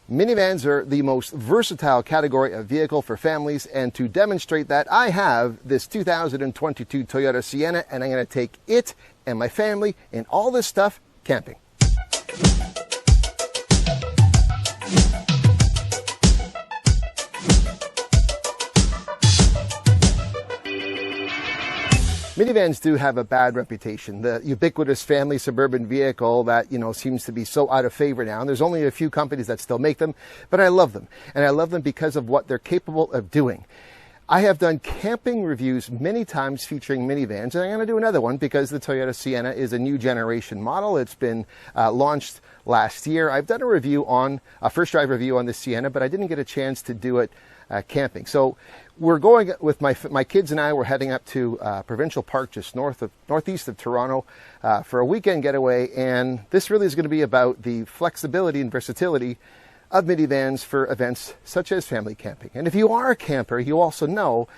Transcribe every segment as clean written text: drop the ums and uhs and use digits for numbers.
Minivans are the most versatile category of vehicle for families, and to demonstrate that, I have this 2022 Toyota Sienna, and I'm going to take it and my family and all this stuff camping. Minivans do have a bad reputation. The ubiquitous family suburban vehicle that, seems to be so out of favor now. And there's only a few companies that still make them, but I love them. And I love them because of what they're capable of doing. I have done camping reviews many times featuring minivans, and I'm going to do another one because the Toyota Sienna is a new generation model. It's been launched last year. I've done a first drive review on the Sienna, but I didn't get a chance to do it camping. So we're going with my kids and I. We're heading up to Provincial Park, just northeast of Toronto, for a weekend getaway. And this really is going to be about the flexibility and versatility of minivans for events such as family camping. And if you are a camper, you also know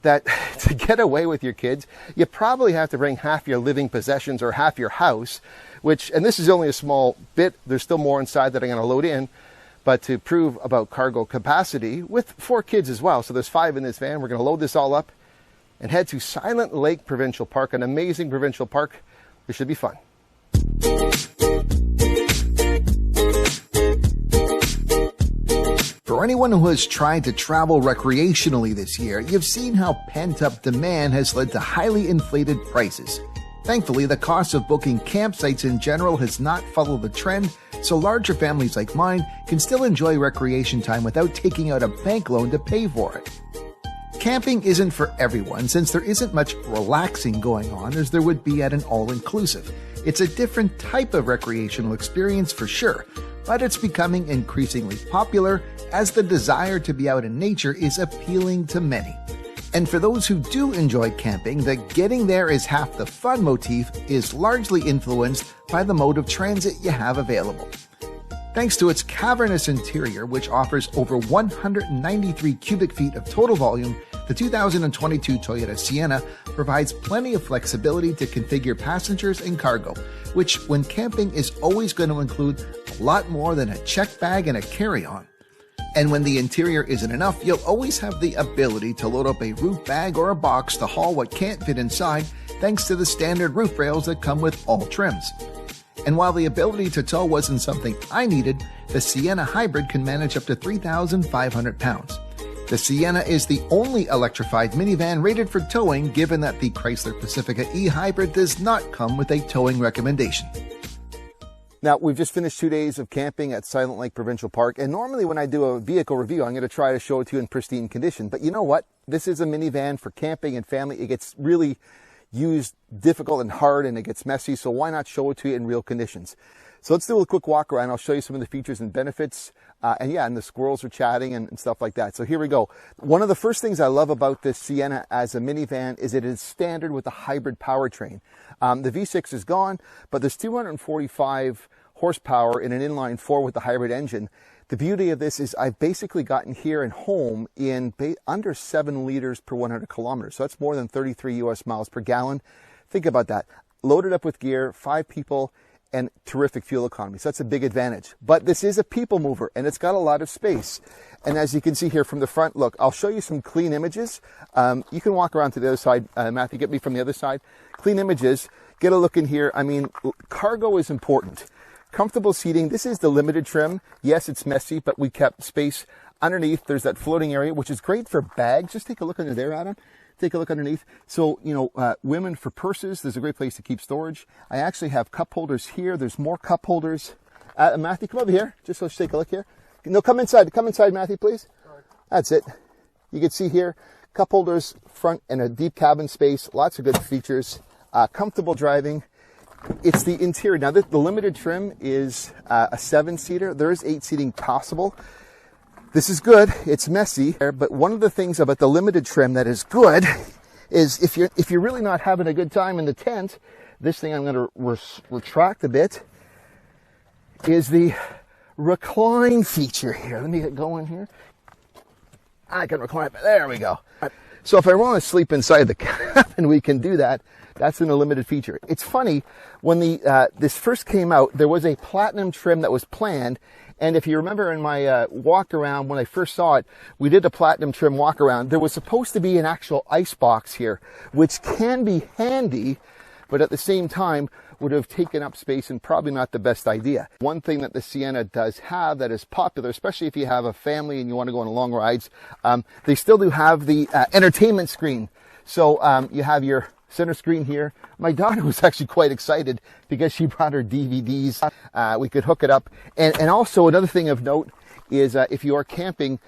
that to get away with your kids, you probably have to bring half your living possessions or half your house, and this is only a small bit. There's still more inside that I'm going to load in. But to prove about cargo capacity with 4 kids as well. So there's 5 in this van. We're going to load this all up and head to Silent Lake Provincial Park, an amazing provincial park. This should be fun. For anyone who has tried to travel recreationally this year, you've seen how pent-up demand has led to highly inflated prices. Thankfully, the cost of booking campsites in general has not followed the trend, so larger families like mine can still enjoy recreation time without taking out a bank loan to pay for it. Camping isn't for everyone since there isn't much relaxing going on as there would be at an all-inclusive. It's a different type of recreational experience for sure, but it's becoming increasingly popular as the desire to be out in nature is appealing to many. And for those who do enjoy camping, the getting there is half the fun motif is largely influenced by the mode of transit you have available. Thanks to its cavernous interior, which offers over 193 cubic feet of total volume, the 2022 Toyota Sienna provides plenty of flexibility to configure passengers and cargo, which when camping is always going to include a lot more than a check bag and a carry-on. And when the interior isn't enough, you'll always have the ability to load up a roof bag or a box to haul what can't fit inside, thanks to the standard roof rails that come with all trims. And while the ability to tow wasn't something I needed, the Sienna Hybrid can manage up to 3,500 pounds. The Sienna is the only electrified minivan rated for towing, given that the Chrysler Pacifica e-Hybrid does not come with a towing recommendation. Now, we've just finished 2 days of camping at Silent Lake Provincial Park, and normally when I do a vehicle review, I'm going to try to show it to you in pristine condition. But you know what? This is a minivan for camping and family. It gets really used difficult and hard, and it gets messy, so why not show it to you in real conditions? So let's do a quick walk around. I'll show you some of the features and benefits, and the squirrels are chatting and stuff like that. So here we go. One of the first things I love about this Sienna as a minivan is it is standard with the hybrid powertrain. The V6 is gone, but there's 245 horsepower in an inline 4 with the hybrid engine. The beauty of this is I've basically gotten here and home in under 7 liters per 100 kilometers. So that's more than 33 US miles per gallon. Think about that. Loaded up with gear, 5 people, and terrific fuel economy. So that's a big advantage. But this is a people mover, and it's got a lot of space. And as you can see here from the front, look, I'll show you some clean images. You can walk around to the other side. Matthew, get me from the other side. Clean images. Get a look in here. I mean, cargo is important. Comfortable seating. This is the limited trim. Yes, it's messy, but we kept space underneath. There's that floating area, which is great for bags. Just take a look under there, Adam. Take a look underneath. So, women for purses, there's a great place to keep storage. I actually have cup holders here. There's more cup holders. Matthew, come over here. Just let's take a look here. No, come inside. Come inside, Matthew, please. Sorry. That's it. You can see here, cup holders, front, and a deep cabin space. Lots of good features. Comfortable driving. It's the interior. Now, the limited trim is a 7-seater. There is 8 seating possible. This is good. It's messy, but one of the things about the limited trim that is good is if you're really not having a good time in the tent, this thing I'm going to retract a bit is the recline feature here. Let me get going here. I can recline. There we go. So if I want to sleep inside the cabin, we can do that. That's in a limited feature. It's funny, when this first came out, there was a platinum trim that was planned, And if you remember in my walk around, when I first saw it, we did a platinum trim walk around. There was supposed to be an actual ice box here, which can be handy, but at the same time would have taken up space and probably not the best idea. One thing that the Sienna does have that is popular, especially if you have a family and you want to go on long rides, they still do have the entertainment screen. So you have your center screen here. My daughter was actually quite excited because she brought her DVDs. We could hook it up. And also another thing of note is if you are camping,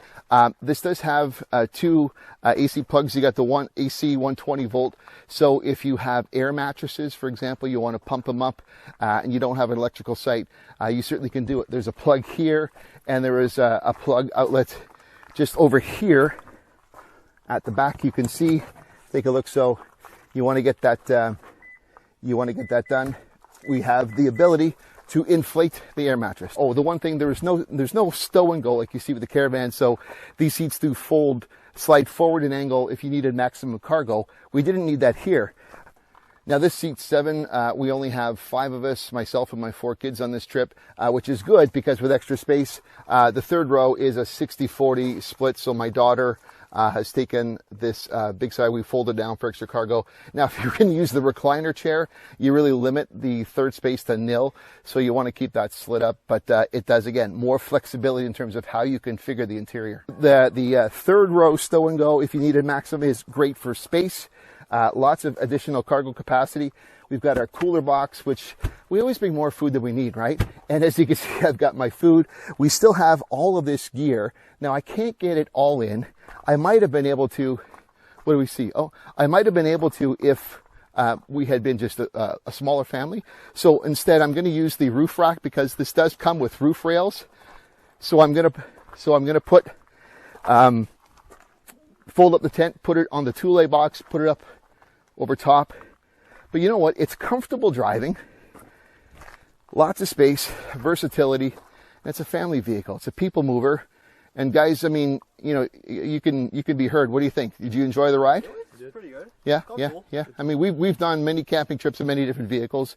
this does have two AC plugs. You got the one AC 120 volt. So if you have air mattresses, for example, you want to pump them up and you don't have an electrical site, you certainly can do it. There's a plug here, and there is a plug outlet just over here at the back. You can see, take a look. So you want to get that done. We have the ability to inflate the air mattress. Oh, the one thing, there's no stow and go like you see with the Caravan. So these seats do slide forward an angle if you needed maximum cargo. We didn't need that here. Now this seat's 7. We only have 5 of us, myself and my 4 kids on this trip, which is good because with extra space. The third row is a 60-40 split. So my daughter has taken this big side. We folded down for extra cargo. Now, if you're going to use the recliner chair, you really limit the third space to nil. So you want to keep that slit up, but it does, again, more flexibility in terms of how you configure the interior. The third row stow and go, if you need a maximum, is great for space. Lots of additional cargo capacity. We've got our cooler box, which we always bring more food than we need, right? And as you can see, I've got my food. We still have all of this gear. Now, I can't get it all in. I might have been able to, what do we see? Oh, I might have been able to if we had been just a smaller family. So instead, I'm going to use the roof rack because this does come with roof rails. So I'm going to put, fold up the tent, put it on the two-lay box, put it up over top. But you know what? It's comfortable driving, lots of space, versatility. And it's a family vehicle. It's a people mover. And guys, I mean, you know, you can be heard. What do you think? Did you enjoy the ride? It's pretty good. Yeah, yeah. I mean, we've done many camping trips in many different vehicles,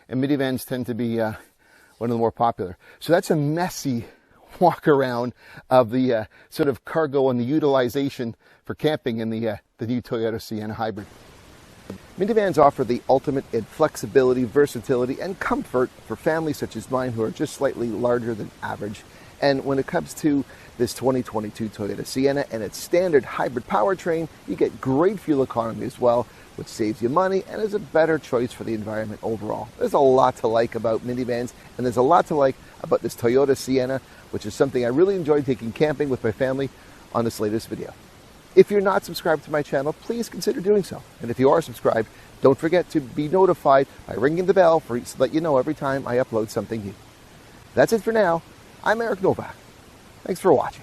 and minivans tend to be one of the more popular. So that's a messy walk around of the sort of cargo and the utilization for camping in the new Toyota Sienna Hybrid. Minivans offer the ultimate in flexibility, versatility, and comfort for families such as mine who are just slightly larger than average. And when it comes to this 2022 Toyota Sienna and its standard hybrid powertrain, you get great fuel economy as well, which saves you money and is a better choice for the environment overall. There's a lot to like about minivans, and there's a lot to like about this Toyota Sienna, which is something I really enjoyed taking camping with my family on this latest video. If you're not subscribed to my channel, please consider doing so. And if you are subscribed, don't forget to be notified by ringing the bell to let you know every time I upload something new. That's it for now. I'm Novak. Thanks for watching.